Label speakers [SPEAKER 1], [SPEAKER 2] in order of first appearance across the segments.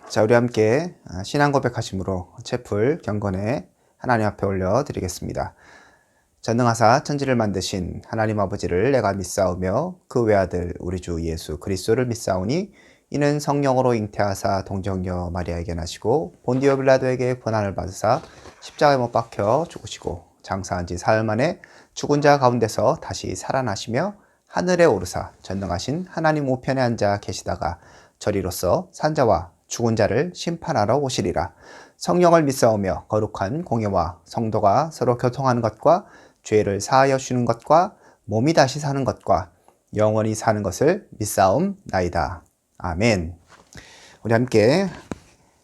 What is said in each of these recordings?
[SPEAKER 1] 자, 우리 함께 신앙 고백하심으로 채플 경건에 하나님 앞에 올려드리겠습니다. 전능하사 천지를 만드신 하나님 아버지를 내가 믿사오며 그 외아들 우리 주 예수 그리스도를 믿사오니 이는 성령으로 잉태하사 동정녀 마리아에게 나시고 본디오 빌라도에게 고난을 받으사 십자가에 못 박혀 죽으시고 장사한 지 사흘 만에 죽은 자 가운데서 다시 살아나시며 하늘에 오르사 전능하신 하나님 우편에 앉아 계시다가 저리로서 산자와 죽은 자를 심판하러 오시리라. 성령을 믿사오며 거룩한 공예와 성도가 서로 교통하는 것과 죄를 사하여 주는 것과 몸이 다시 사는 것과 영원히 사는 것을 믿사옵나이다. 아멘. 우리 함께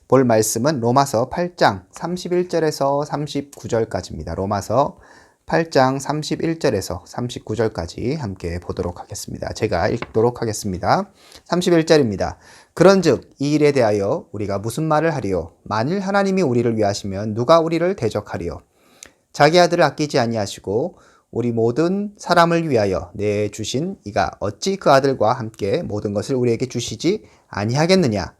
[SPEAKER 1] 볼 말씀은 로마서 8장 31절에서 39절까지입니다. 로마서 8장 31절에서 39절까지 함께 보도록 하겠습니다. 제가 읽도록 하겠습니다. 31절입니다. 그런즉 이 일에 대하여 우리가 무슨 말을 하리요? 만일 하나님이 우리를 위하시면 누가 우리를 대적하리요? 자기 아들을 아끼지 아니하시고 우리 모든 사람을 위하여 내주신 이가 어찌 그 아들과 함께 모든 것을 우리에게 주시지 아니하겠느냐?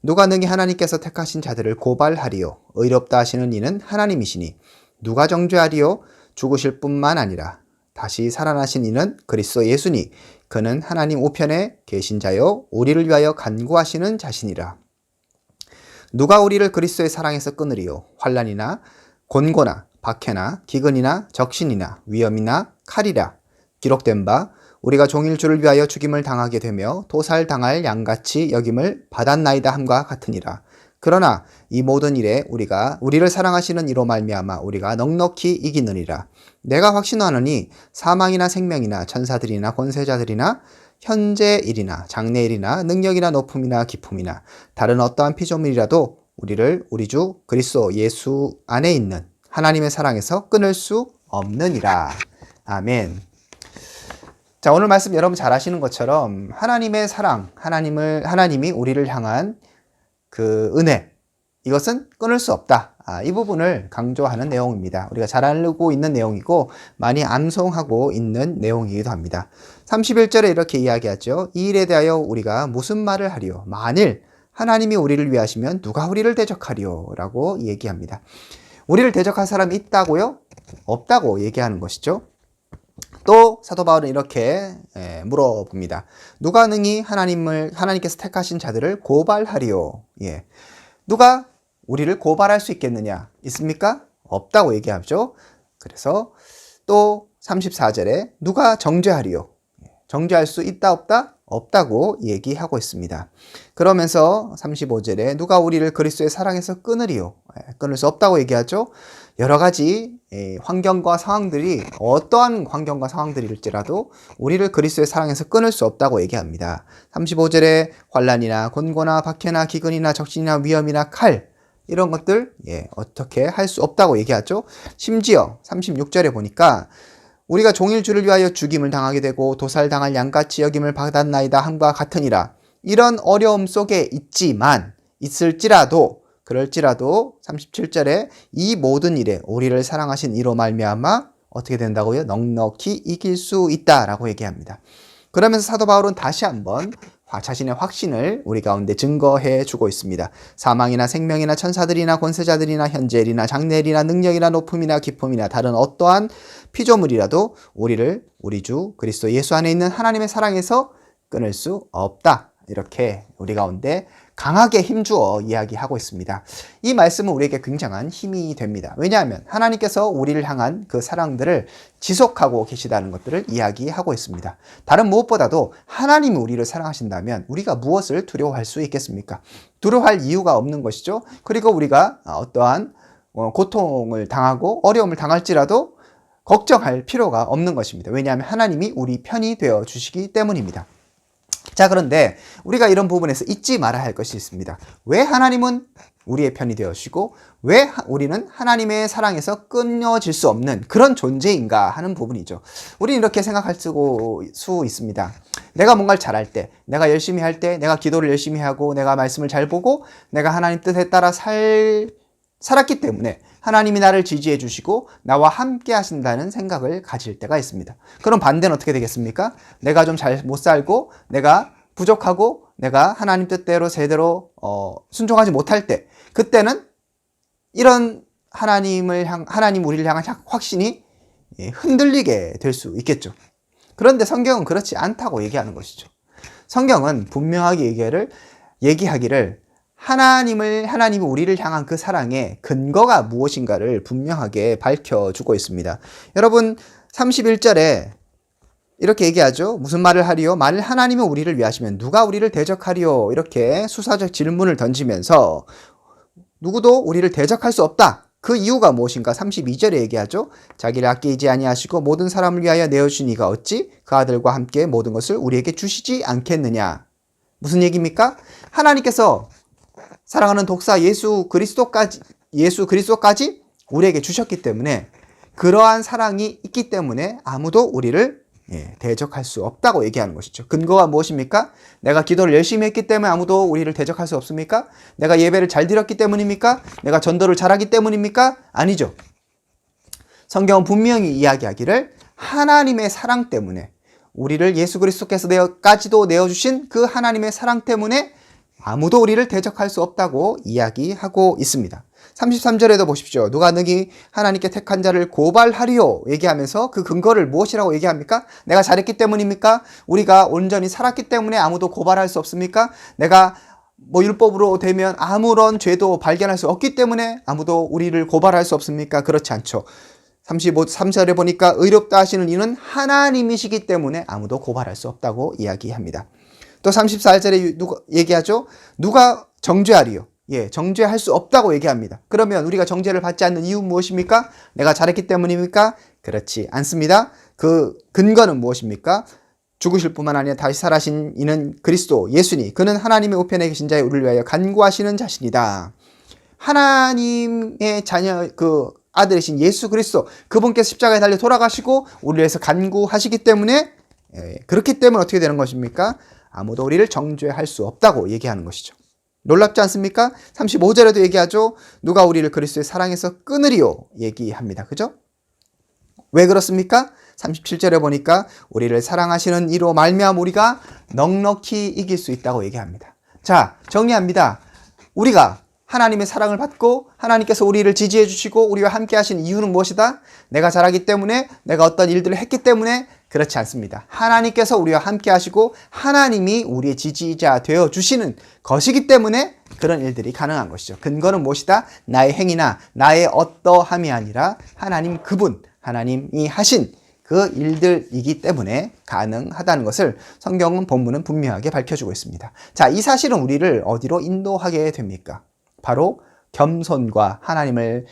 [SPEAKER 1] 누가 능히 하나님께서 택하신 자들을 고발하리요? 의롭다 하시는 이는 하나님이시니 누가 정죄하리요? 죽으실 뿐만 아니라 다시 살아나신 이는 그리스도 예수니 그는 하나님 우편에 계신 자요 우리를 위하여 간구하시는 자시니라. 누가 우리를 그리스도의 사랑에서 끊으리요? 환난이나 곤고나 박해나 기근이나 적신이나 위험이나 칼이라. 기록된 바 우리가 종일 주를 위하여 죽임을 당하게 되며 도살당할 양같이 여김을 받았나이다 함과 같으니라. 그러나 이 모든 일에 우리를 사랑하시는 이로 말미암아 우리가 넉넉히 이기느니라. 내가 확신하노니 사망이나 생명이나 천사들이나 권세자들이나 현재 일이나 장래 일이나 능력이나 높음이나 기품이나 다른 어떠한 피조물이라도 우리를 우리 주 그리스도 예수 안에 있는 하나님의 사랑에서 끊을 수 없느니라. 아멘. 자, 오늘 말씀 여러분 잘 아시는 것처럼 하나님의 사랑, 하나님이 우리를 향한 그 은혜, 이것은 끊을 수 없다. 이 부분을 강조하는 내용입니다. 우리가 잘 알고 있는 내용이고 많이 암송하고 있는 내용이기도 합니다. 31절에 이렇게 이야기하죠. 이 일에 대하여 우리가 무슨 말을 하리요? 만일 하나님이 우리를 위하시면 누가 우리를 대적하리요? 라고 얘기합니다. 우리를 대적할 사람이 있다고요? 없다고 얘기하는 것이죠. 또 사도 바울은 이렇게 물어봅니다. 누가 능히 하나님께서 택하신 자들을 고발하리요? 누가 우리를 고발할 수 있겠느냐? 있습니까? 없다고 얘기하죠. 그래서 또 34절에 누가 정죄하리요? 정죄할 수 있다 없다? 없다고 얘기하고 있습니다. 그러면서 35절에 누가 우리를 그리스도의 사랑에서 끊으리요? 끊을 수 없다고 얘기하죠. 여러 가지 환경과 상황들이 어떠한 환경과 상황들일지라도 우리를 그리스도의 사랑에서 끊을 수 없다고 얘기합니다. 35절에 환난이나 곤고나 박해나 기근이나 적신이나 위험이나 칼 이런 것들 어떻게 할 수 없다고 얘기하죠. 심지어 36절에 보니까 우리가 종일 주를 위하여 죽임을 당하게 되고 도살당할 양같이 여김을 받았나이다 함과 같으니라. 이런 어려움 속에 그럴지라도 37절에 이 모든 일에 우리를 사랑하신 이로 말미암아 어떻게 된다고요? 넉넉히 이길 수 있다라고 얘기합니다. 그러면서 사도 바울은 다시 한번 자신의 확신을 우리 가운데 증거해 주고 있습니다. 사망이나 생명이나 천사들이나 권세자들이나 현재일이나 장래일이나 능력이나 높음이나 기품이나 다른 어떠한 피조물이라도 우리를 우리 주 그리스도 예수 안에 있는 하나님의 사랑에서 끊을 수 없다. 이렇게 우리 가운데 강하게 힘주어 이야기하고 있습니다. 이 말씀은 우리에게 굉장한 힘이 됩니다. 왜냐하면 하나님께서 우리를 향한 그 사랑들을 지속하고 계시다는 것들을 이야기하고 있습니다. 다른 무엇보다도 하나님이 우리를 사랑하신다면 우리가 무엇을 두려워할 수 있겠습니까? 두려워할 이유가 없는 것이죠. 그리고 우리가 어떠한 고통을 당하고 어려움을 당할지라도 걱정할 필요가 없는 것입니다. 왜냐하면 하나님이 우리 편이 되어 주시기 때문입니다. 자, 그런데 우리가 이런 부분에서 잊지 말아야 할 것이 있습니다. 왜 하나님은 우리의 편이 되어주시고 왜 우리는 하나님의 사랑에서 끊어질 수 없는 그런 존재인가 하는 부분이죠. 우리는 이렇게 생각할 수 있습니다. 내가 뭔가를 잘할 때, 내가 열심히 할 때, 내가 기도를 열심히 하고 내가 말씀을 잘 보고 내가 하나님 뜻에 따라 살았기 때문에 하나님이 나를 지지해 주시고 나와 함께 하신다는 생각을 가질 때가 있습니다. 그럼 반대는 어떻게 되겠습니까? 내가 좀 잘 못 살고 내가 부족하고 내가 하나님 뜻대로 제대로 순종하지 못할 때, 그때는 이런 하나님 우리를 향한 확신이 흔들리게 될 수 있겠죠. 그런데 성경은 그렇지 않다고 얘기하는 것이죠. 성경은 분명하게 얘기하기를 하나님이 우리를 향한 그 사랑의 근거가 무엇인가를 분명하게 밝혀주고 있습니다. 여러분 31절에 이렇게 얘기하죠. 무슨 말을 하리요? 만일 하나님이 우리를 위하시면 누가 우리를 대적하리요? 이렇게 수사적 질문을 던지면서 누구도 우리를 대적할 수 없다. 그 이유가 무엇인가? 32절에 얘기하죠. 자기를 아끼지 아니하시고 모든 사람을 위하여 내어주신 이가 어찌 그 아들과 함께 모든 것을 우리에게 주시지 않겠느냐. 무슨 얘기입니까? 하나님께서 사랑하는 독사 예수 그리스도까지 우리에게 주셨기 때문에, 그러한 사랑이 있기 때문에 아무도 우리를 대적할 수 없다고 얘기하는 것이죠. 근거가 무엇입니까? 내가 기도를 열심히 했기 때문에 아무도 우리를 대적할 수 없습니까? 내가 예배를 잘 드렸기 때문입니까? 내가 전도를 잘하기 때문입니까? 아니죠. 성경은 분명히 이야기하기를 하나님의 사랑 때문에, 우리를 예수 그리스도께서까지도 내어주신 그 하나님의 사랑 때문에 아무도 우리를 대적할 수 없다고 이야기하고 있습니다. 33절에도 보십시오. 누가 능히 하나님께 택한 자를 고발하리요 얘기하면서 그 근거를 무엇이라고 얘기합니까? 내가 잘했기 때문입니까? 우리가 온전히 살았기 때문에 아무도 고발할 수 없습니까? 내가 율법으로 되면 아무런 죄도 발견할 수 없기 때문에 아무도 우리를 고발할 수 없습니까? 그렇지 않죠. 33절에 보니까 의롭다 하시는 이는 하나님이시기 때문에 아무도 고발할 수 없다고 이야기합니다. 또 34절에 얘기하죠. 누가 정죄하리요? 정죄할 수 없다고 얘기합니다. 그러면 우리가 정죄를 받지 않는 이유는 무엇입니까? 내가 잘했기 때문입니까? 그렇지 않습니다. 그 근거는 무엇입니까? 죽으실 뿐만 아니라 다시 살아신 이는 그리스도 예수니 그는 하나님의 우편에 계신 자의 우리를 위하여 간구하시는 자신이다. 하나님의 자녀 그 아들이신 예수 그리스도, 그분께서 십자가에 달려 돌아가시고 우리를 위해서 간구하시기 때문에, 그렇기 때문에 어떻게 되는 것입니까? 아무도 우리를 정죄할 수 없다고 얘기하는 것이죠. 놀랍지 않습니까? 35절에도 얘기하죠. 누가 우리를 그리스도의 사랑에서 끊으리요 얘기합니다. 그죠? 왜 그렇습니까? 37절에 보니까 우리를 사랑하시는 이로 말미암아 우리가 넉넉히 이길 수 있다고 얘기합니다. 자, 정리합니다. 우리가 하나님의 사랑을 받고 하나님께서 우리를 지지해 주시고 우리와 함께 하신 이유는 무엇이다? 내가 잘하기 때문에, 내가 어떤 일들을 했기 때문에? 그렇지 않습니다. 하나님께서 우리와 함께 하시고 하나님이 우리의 지지자 되어 주시는 것이기 때문에 그런 일들이 가능한 것이죠. 근거는 무엇이다? 나의 행위나 나의 어떠함이 아니라 하나님이 하신 그 일들이기 때문에 가능하다는 것을 성경은 본문은 분명하게 밝혀주고 있습니다. 자, 이 사실은 우리를 어디로 인도하게 됩니까? 바로 겸손과 하나님을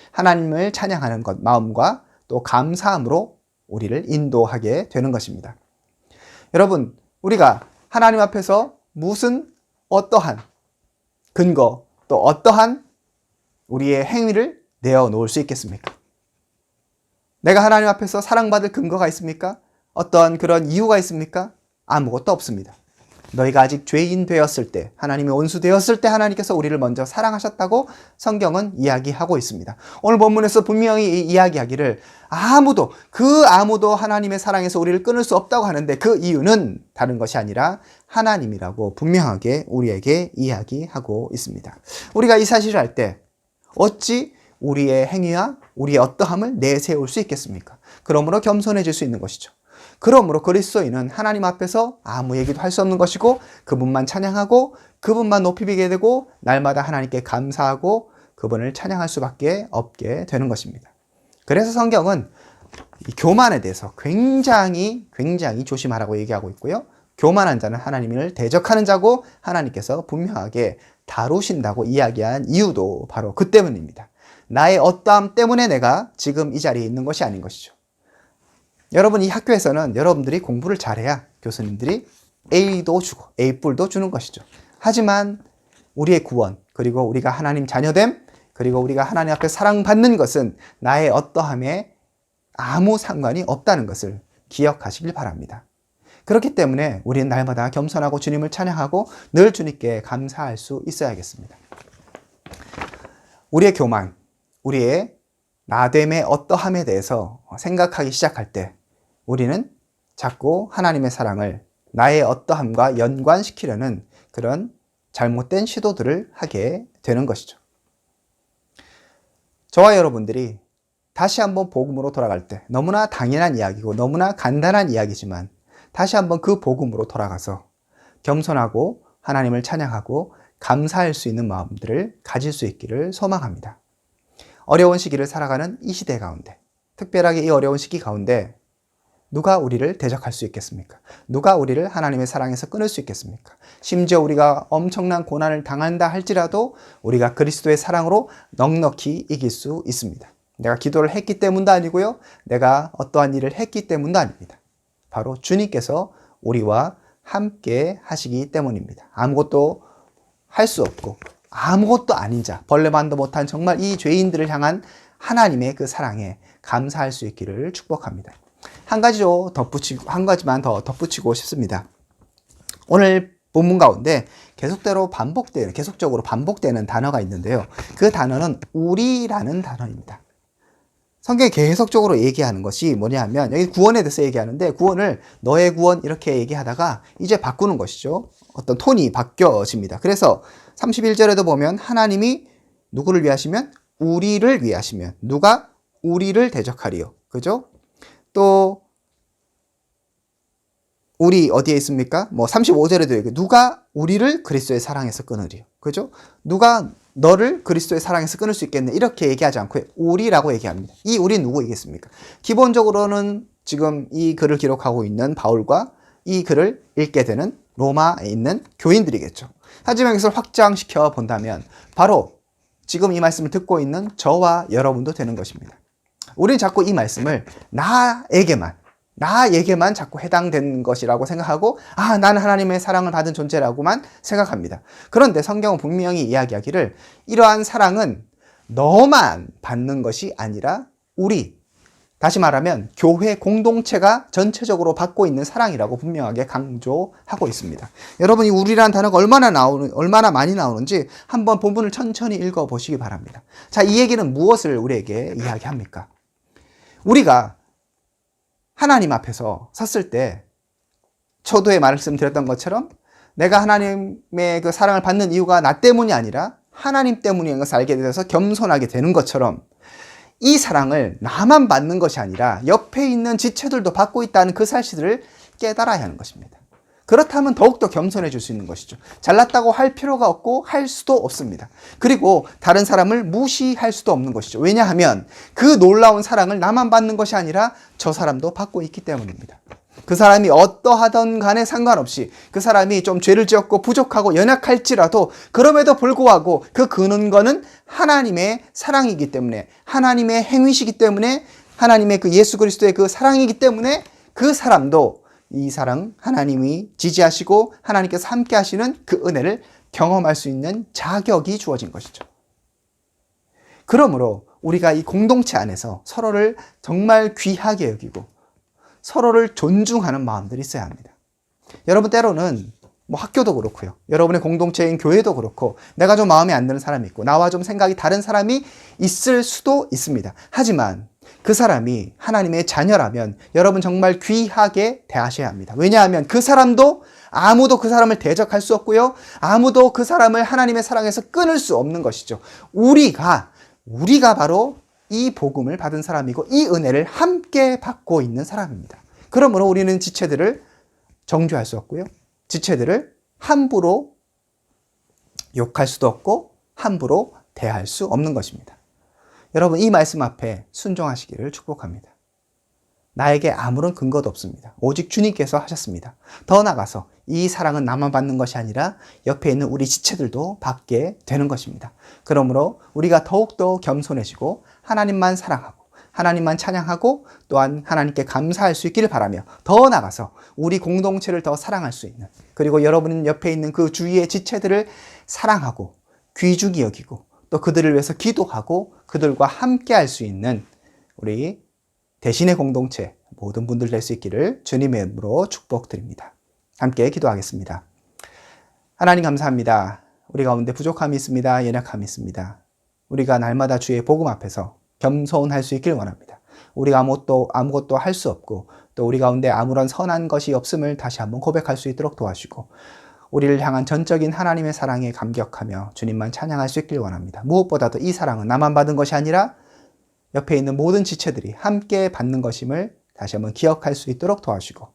[SPEAKER 1] 찬양하는 것, 마음과 또 감사함으로 우리를 인도하게 되는 것입니다. 여러분, 우리가 하나님 앞에서 어떠한 근거, 또 어떠한 우리의 행위를 내어놓을 수 있겠습니까? 내가 하나님 앞에서 사랑받을 근거가 있습니까? 어떠한 그런 이유가 있습니까? 아무것도 없습니다. 너희가 아직 죄인 되었을 때, 하나님의 원수 되었을 때 하나님께서 우리를 먼저 사랑하셨다고 성경은 이야기하고 있습니다. 오늘 본문에서 분명히 이야기하기를 아무도 하나님의 사랑에서 우리를 끊을 수 없다고 하는데, 그 이유는 다른 것이 아니라 하나님이라고 분명하게 우리에게 이야기하고 있습니다. 우리가 이 사실을 알 때 어찌 우리의 행위와 우리의 어떠함을 내세울 수 있겠습니까? 그러므로 겸손해질 수 있는 것이죠. 그러므로 그리스도인은 하나님 앞에서 아무 얘기도 할 수 없는 것이고, 그분만 찬양하고 그분만 높이 비게 되고 날마다 하나님께 감사하고 그분을 찬양할 수밖에 없게 되는 것입니다. 그래서 성경은 이 교만에 대해서 굉장히 조심하라고 얘기하고 있고요. 교만한 자는 하나님을 대적하는 자고 하나님께서 분명하게 다루신다고 이야기한 이유도 바로 그 때문입니다. 나의 어떠함 때문에 내가 지금 이 자리에 있는 것이 아닌 것이죠. 여러분, 이 학교에서는 여러분들이 공부를 잘해야 교수님들이 A도 주고 A뿔도 주는 것이죠. 하지만 우리의 구원, 그리고 우리가 하나님 자녀됨, 그리고 우리가 하나님 앞에 사랑받는 것은 나의 어떠함에 아무 상관이 없다는 것을 기억하시길 바랍니다. 그렇기 때문에 우리는 날마다 겸손하고 주님을 찬양하고 늘 주님께 감사할 수 있어야겠습니다. 우리의 교만, 우리의 나됨의 어떠함에 대해서 생각하기 시작할 때 우리는 자꾸 하나님의 사랑을 나의 어떠함과 연관시키려는 그런 잘못된 시도들을 하게 되는 것이죠. 저와 여러분들이 다시 한번 복음으로 돌아갈 때 너무나 당연한 이야기고 너무나 간단한 이야기지만 다시 한번 그 복음으로 돌아가서 겸손하고 하나님을 찬양하고 감사할 수 있는 마음들을 가질 수 있기를 소망합니다. 어려운 시기를 살아가는 이 시대 가운데, 특별하게 이 어려운 시기 가운데 누가 우리를 대적할 수 있겠습니까? 누가 우리를 하나님의 사랑에서 끊을 수 있겠습니까? 심지어 우리가 엄청난 고난을 당한다 할지라도 우리가 그리스도의 사랑으로 넉넉히 이길 수 있습니다. 내가 기도를 했기 때문도 아니고요. 내가 어떠한 일을 했기 때문도 아닙니다. 바로 주님께서 우리와 함께 하시기 때문입니다. 아무것도 할 수 없고 아무것도 아닌 자, 벌레만도 못한 정말 이 죄인들을 향한 하나님의 그 사랑에 감사할 수 있기를 축복합니다. 한 가지만 더 덧붙이고 싶습니다. 오늘 본문 가운데 계속적으로 반복되는 단어가 있는데요. 그 단어는 우리라는 단어입니다. 성경이 계속적으로 얘기하는 것이 뭐냐 하면 여기 구원에 대해서 얘기하는데 구원을 너의 구원 이렇게 얘기하다가 이제 바꾸는 것이죠. 어떤 톤이 바뀌어집니다. 그래서 31절에도 보면 하나님이 누구를 위하시면 우리를 위하시면 누가 우리를 대적하리요. 그죠? 또 우리 어디에 있습니까? 35절에도 얘기해요. 누가 우리를 그리스도의 사랑에서 끊으리요. 그죠? 누가 너를 그리스도의 사랑에서 끊을 수 있겠네. 이렇게 얘기하지 않고 우리라고 얘기합니다. 이 우리는 누구이겠습니까? 기본적으로는 지금 이 글을 기록하고 있는 바울과 이 글을 읽게 되는 로마에 있는 교인들이겠죠. 하지만 이것을 확장시켜 본다면 바로 지금 이 말씀을 듣고 있는 저와 여러분도 되는 것입니다. 우리는 자꾸 이 말씀을 나에게만 자꾸 해당되는 것이라고 생각하고 나는 하나님의 사랑을 받은 존재라고만 생각합니다. 그런데 성경은 분명히 이야기하기를 이러한 사랑은 너만 받는 것이 아니라 우리, 다시 말하면 교회 공동체가 전체적으로 받고 있는 사랑이라고 분명하게 강조하고 있습니다. 여러분이 우리라는 단어가 얼마나 많이 나오는지 한번 본문을 천천히 읽어보시기 바랍니다. 자, 이 얘기는 무엇을 우리에게 이야기합니까? 우리가 하나님 앞에서 섰을 때 초도에 말씀드렸던 것처럼 내가 하나님의 그 사랑을 받는 이유가 나 때문이 아니라 하나님 때문인 것을 알게 되어서 겸손하게 되는 것처럼 이 사랑을 나만 받는 것이 아니라 옆에 있는 지체들도 받고 있다는 그 사실을 깨달아야 하는 것입니다. 그렇다면 더욱더 겸손해질 수 있는 것이죠. 잘났다고 할 필요가 없고 할 수도 없습니다. 그리고 다른 사람을 무시할 수도 없는 것이죠. 왜냐하면 그 놀라운 사랑을 나만 받는 것이 아니라 저 사람도 받고 있기 때문입니다. 그 사람이 어떠하던 간에 상관없이 그 사람이 좀 죄를 지었고 부족하고 연약할지라도 그럼에도 불구하고 그 근원은 하나님의 사랑이기 때문에 하나님의 행위시기 때문에 하나님의 그 예수 그리스도의 그 사랑이기 때문에 그 사람도 이 사랑 하나님이 지지하시고 하나님께서 함께 하시는 그 은혜를 경험할 수 있는 자격이 주어진 것이죠. 그러므로 우리가 이 공동체 안에서 서로를 정말 귀하게 여기고 서로를 존중하는 마음들이 있어야 합니다. 여러분 때로는 학교도 그렇고요. 여러분의 공동체인 교회도 그렇고 내가 좀 마음에 안 드는 사람이 있고 나와 좀 생각이 다른 사람이 있을 수도 있습니다. 하지만 그 사람이 하나님의 자녀라면 여러분 정말 귀하게 대하셔야 합니다. 왜냐하면 그 사람도 아무도 그 사람을 대적할 수 없고요. 아무도 그 사람을 하나님의 사랑에서 끊을 수 없는 것이죠. 우리가 바로 이 복음을 받은 사람이고 이 은혜를 함께 받고 있는 사람입니다. 그러므로 우리는 지체들을 정죄할 수 없고요. 지체들을 함부로 욕할 수도 없고 함부로 대할 수 없는 것입니다. 여러분 이 말씀 앞에 순종하시기를 축복합니다. 나에게 아무런 근거도 없습니다. 오직 주님께서 하셨습니다. 더 나아가서 이 사랑은 나만 받는 것이 아니라 옆에 있는 우리 지체들도 받게 되는 것입니다. 그러므로 우리가 더욱더 겸손해지고 하나님만 사랑하고 하나님만 찬양하고 또한 하나님께 감사할 수 있기를 바라며 더 나아가서 우리 공동체를 더 사랑할 수 있는 그리고 여러분 옆에 있는 그 주위의 지체들을 사랑하고 귀중히 여기고 또 그들을 위해서 기도하고 그들과 함께 할 수 있는 우리 대신의 공동체 모든 분들 될 수 있기를 주님의 이름으로 축복드립니다. 함께 기도하겠습니다. 하나님 감사합니다. 우리 가운데 부족함이 있습니다. 연약함이 있습니다. 우리가 날마다 주의 복음 앞에서 겸손할 수 있길 원합니다. 우리가 아무것도 할 수 없고 또 우리 가운데 아무런 선한 것이 없음을 다시 한번 고백할 수 있도록 도와주시고 우리를 향한 전적인 하나님의 사랑에 감격하며 주님만 찬양할 수 있길 원합니다. 무엇보다도 이 사랑은 나만 받은 것이 아니라 옆에 있는 모든 지체들이 함께 받는 것임을 다시 한번 기억할 수 있도록 도와주시고,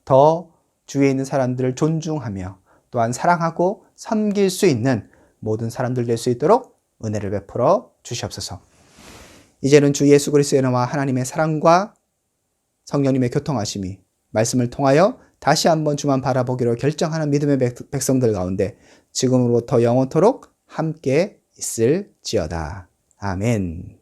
[SPEAKER 1] 더 주위에 있는 사람들을 존중하며 또한 사랑하고 섬길 수 있는 모든 사람들 될 수 있도록 은혜를 베풀어 주시옵소서. 이제는 주 예수 그리스도의 은혜와 하나님의 사랑과 성령님의 교통하심이 말씀을 통하여 다시 한번 주만 바라보기로 결정하는 믿음의 백성들 가운데 지금으로부터 영원토록 함께 있을지어다. 아멘.